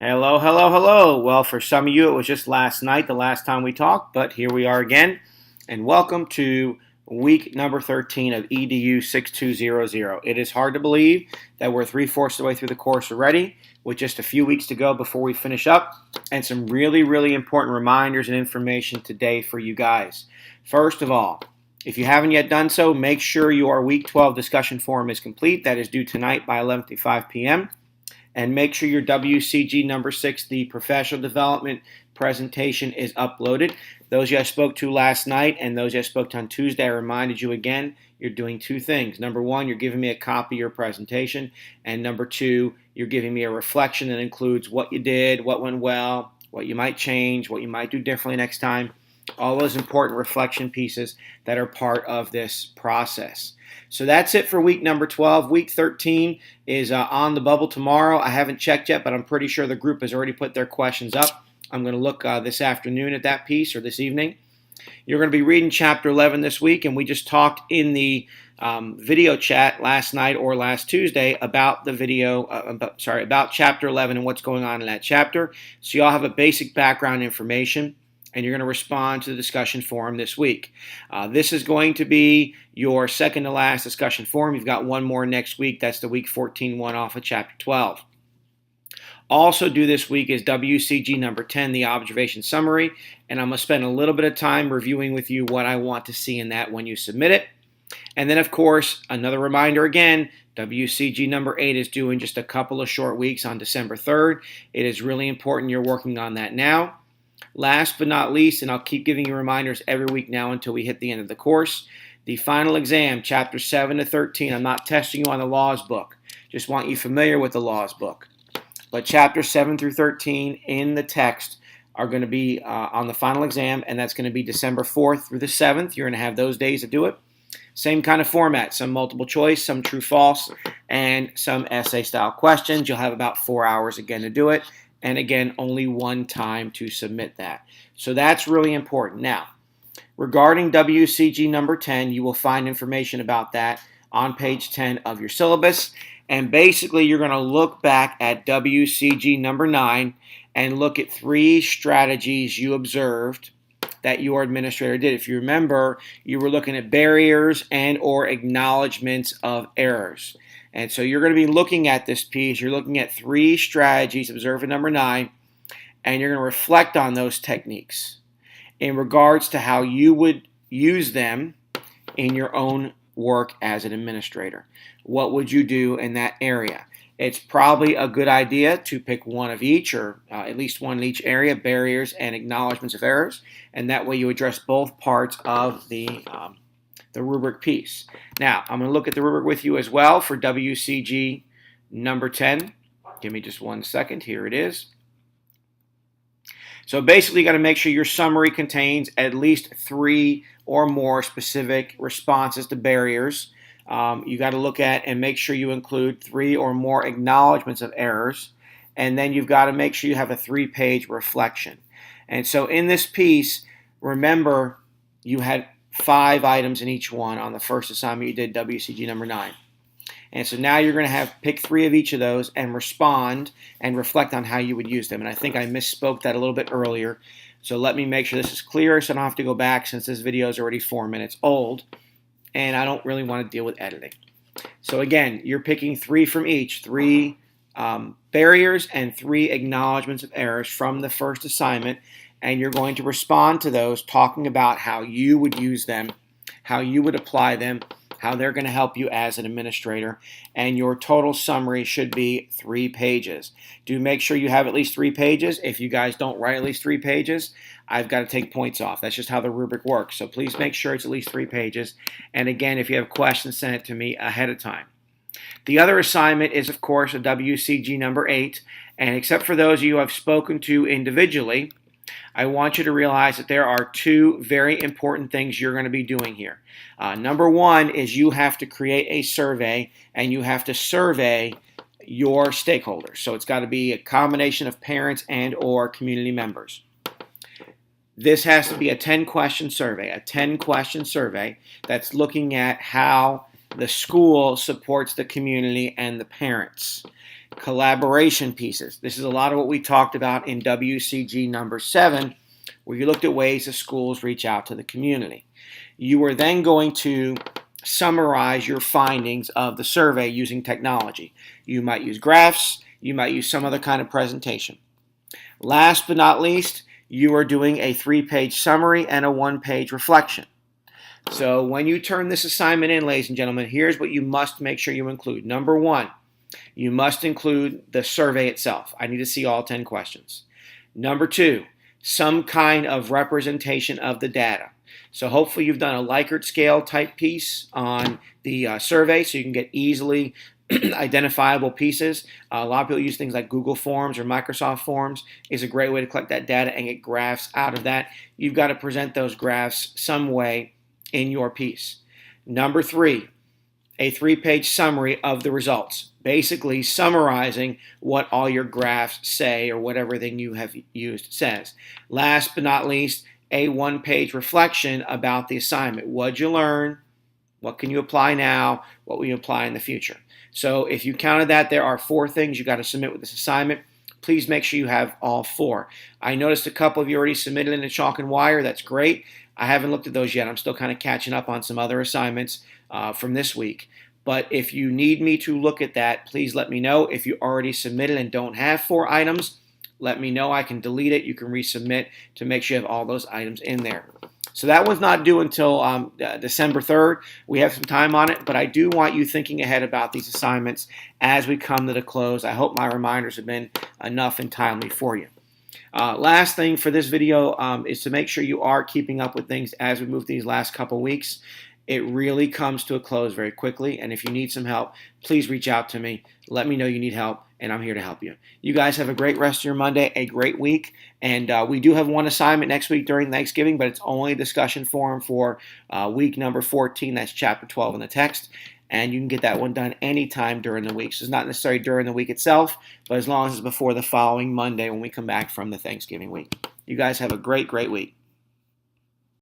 Hello, hello, hello. Well, for some of you, it was just last night, the last time we talked, but here we are again. And welcome to week number 13 of EDU6200. It is hard to believe that we're three-fourths of the way through the course already, with just a few weeks to go before we finish up, and some really, really important reminders and information today for you guys. First of all, if you haven't yet done so, make sure your week 12 discussion forum is complete. That is due tonight by 11:55 p.m. And make sure your WCG number 6, the professional development presentation, is uploaded. Those you I spoke to last night and those I spoke to on Tuesday, I reminded you again, you're doing two things. Number one, you're giving me a copy of your presentation. And number two, you're giving me a reflection that includes what you did, what went well, what you might change, what you might do differently next time. All those important reflection pieces that are part of this process. So that's it for week number 12. Week 13 is on the bubble tomorrow. I haven't checked yet, but I'm pretty sure the group has already put their questions up. I'm going to look this afternoon at that piece, or this evening. You're going to be reading chapter 11 this week, and we just talked in the video chat last night or last Tuesday about the about chapter 11 and what's going on in that chapter. So you all have a basic background information, and you're going to respond to the discussion forum this week. This is going to be your second to last discussion forum. You've got one more next week. That's the week 14 one off of chapter 12. Also due this week is WCG number 10, the observation summary, and I'm going to spend a little bit of time reviewing with you what I want to see in that when you submit it. And then, of course, another reminder again, WCG number 8 is due in just a couple of short weeks on December 3rd. It is really important you're working on that now. Last but not least, and I'll keep giving you reminders every week now until we hit the end of the course, the final exam, chapters 7 to 13. I'm not testing you on the laws book. Just want you familiar with the laws book. But chapters 7 through 13 in the text are going to be on the final exam, and that's going to be December 4th through the 7th. You're going to have those days to do it. Same kind of format, some multiple choice, some true false, and some essay style questions. You'll have about 4 hours again to do it. And again, only one time to submit that. So that's really important. Now, regarding WCG number 10, you will find information about that on page 10 of your syllabus. And basically, you're going to look back at WCG number 9 and look at 3 strategies you observed that your administrator did. If you remember, you were looking at barriers and or acknowledgments of errors. And so you're going to be looking at this piece. You're looking at 3 strategies, observe at number 9, and you're going to reflect on those techniques in regards to how you would use them in your own work as an administrator. What would you do in that area? It's probably a good idea to pick one of each, or at least one in each area, barriers and acknowledgments of errors, and that way you address both parts of the rubric piece. Now, I'm going to look at the rubric with you as well for WCG number 10. Give me just one second. Here it is. So basically, you got to make sure your summary contains at least 3 or more specific responses to barriers. You got to look at and make sure you include 3 or more acknowledgments of errors. And then you've got to make sure you have a 3-page reflection. And so in this piece, remember, you had 5 items in each one on the first assignment you did, WCG number 9. And so now you're going to pick 3 of each of those and respond and reflect on how you would use them. And I think I misspoke that a little bit earlier. So let me make sure this is clear so I don't have to go back, since this video is already 4 minutes old and I don't really want to deal with editing. So again, you're picking 3 from each, 3 barriers and 3 acknowledgments of errors from the first assignment, and you're going to respond to those, talking about how you would use them, how you would apply them, how they're going to help you as an administrator, and your total summary should be 3 pages. Do make sure you have at least 3 pages. If you guys don't write at least 3 pages, I've got to take points off. That's just how the rubric works. So please make sure it's at least 3 pages. And again, if you have questions, send it to me ahead of time. The other assignment is, of course, a WCG number 8. And except for those of you I've spoken to individually, I want you to realize that there are 2 very important things you're going to be doing here. Number 1 is you have to create a survey, and you have to survey your stakeholders. So it's got to be a combination of parents and or community members. This has to be a 10-question survey, that's looking at how the school supports the community and the parents. Collaboration pieces. This is a lot of what we talked about in WCG number 7, where you looked at ways that schools reach out to the community. You are then going to summarize your findings of the survey using technology. You might use graphs, you might use some other kind of presentation. Last but not least, you are doing a 3-page summary and a 1-page reflection. So when you turn this assignment in, ladies and gentlemen, here's what you must make sure you include. Number 1, you must include the survey itself. I need to see all 10 questions. Number 2, some kind of representation of the data. So hopefully you've done a Likert scale type piece on the survey so you can get easily identifiable pieces. A lot of people use things like Google Forms or Microsoft Forms. Is a great way to collect that data and get graphs out of that. You've got to present those graphs some way in your piece. Number 3, a 3-page summary of the results, basically summarizing what all your graphs say or what everything you have used says. Last but not least, a 1-page reflection about the assignment. What'd you learn? What can you apply now? What will you apply in the future? So if you counted that, there are 4 things you got to submit with this assignment. Please make sure you have all 4. I noticed a couple of you already submitted in the chalk and wire. That's great. I haven't looked at those yet. I'm still kind of catching up on some other assignments from this week. But if you need me to look at that, please let me know. If you already submitted and don't have 4 items, let me know. I can delete it. You can resubmit to make sure you have all those items in there. So that one's not due until December 3rd. We have some time on it, but I do want you thinking ahead about these assignments as we come to the close. I hope my reminders have been enough and timely for you. Last thing for this video is to make sure you are keeping up with things as we move these last couple weeks. It really comes to a close very quickly, and if you need some help, please reach out to me. Let me know you need help, and I'm here to help you. You guys have a great rest of your Monday, a great week, and we do have one assignment next week during Thanksgiving, but it's only a discussion forum for week number 14. That's chapter 12 in the text, and you can get that one done anytime during the week. So it's not necessarily during the week itself, but as long as it's before the following Monday when we come back from the Thanksgiving week. You guys have a great, great week.